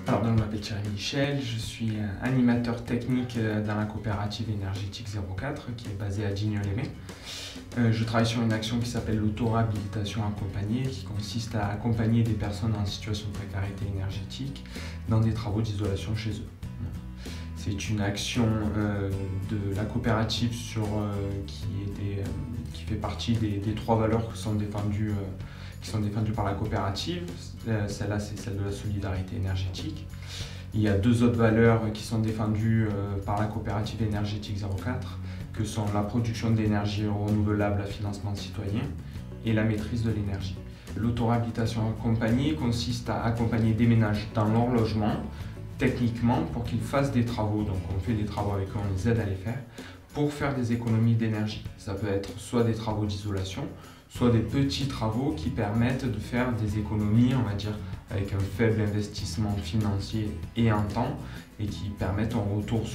Alors, je m'appelle Thierry Michel, je suis animateur technique dans la coopérative énergétique 04 qui est basée à Digne-les-Bains. Je travaille sur une action qui s'appelle l'auto-réhabilitation accompagnée, qui consiste à accompagner des personnes en situation de précarité énergétique dans des travaux d'isolation chez eux. C'est une action de la coopérative qui fait partie des 3 valeurs qui sont défendues par la coopérative. Celle-là, c'est celle de la solidarité énergétique. Il y a 2 autres valeurs qui sont défendues par la coopérative énergétique 04, que sont la production d'énergie renouvelable à financement citoyen et la maîtrise de l'énergie. L'auto-réhabilitation accompagnée consiste à accompagner des ménages dans leur logement, techniquement, pour qu'ils fassent des travaux. Donc on fait des travaux avec eux, on les aide à les faire, pour faire des économies d'énergie. Ça peut être soit des travaux d'isolation, soit des petits travaux qui permettent de faire des économies, on va dire, avec un faible investissement financier et en temps, et qui permettent un retour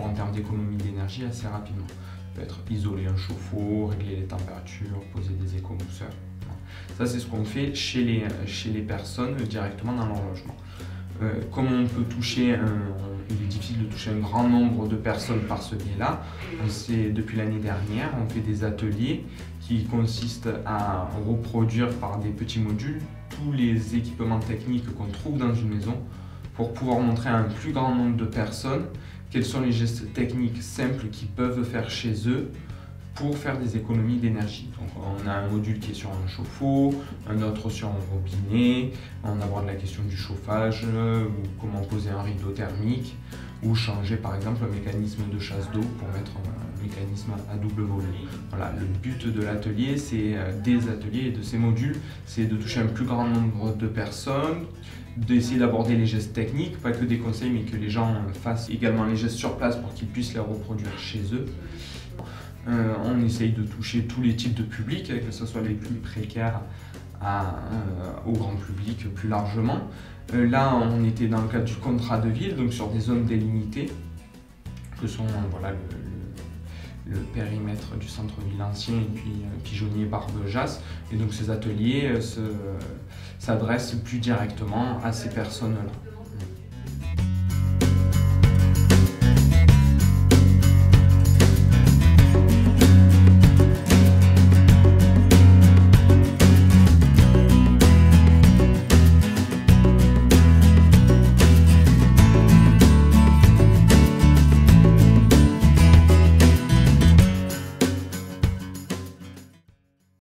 en termes d'économie d'énergie assez rapidement. Ça peut être isoler un chauffe-eau, régler les températures, poser des écomousseurs. Ça, c'est ce qu'on fait chez les personnes directement dans leur logement. Comme on peut toucher, il est difficile de toucher un grand nombre de personnes par ce biais-là, depuis l'année dernière, on fait des ateliers qui consistent à reproduire par des petits modules tous les équipements techniques qu'on trouve dans une maison pour pouvoir montrer à un plus grand nombre de personnes quels sont les gestes techniques simples qu'ils peuvent faire chez eux pour faire des économies d'énergie. Donc on a un module qui est sur un chauffe-eau, un autre sur un robinet, on aborde la question du chauffage, ou comment poser un rideau thermique, ou changer par exemple un mécanisme de chasse d'eau pour mettre un mécanisme à double volet. Voilà, le but de l'atelier, des ateliers et de ces modules, c'est de toucher un plus grand nombre de personnes, d'essayer d'aborder les gestes techniques, pas que des conseils, mais que les gens fassent également les gestes sur place pour qu'ils puissent les reproduire chez eux. On essaye de toucher tous les types de publics, que ce soit les plus précaires au grand public plus largement. Là, on était dans le cadre du contrat de ville, donc sur des zones délimitées, que sont voilà, le périmètre du centre-ville ancien et puis Pigeonnier, Barbejas. Et donc ces ateliers s'adressent plus directement à ces personnes-là.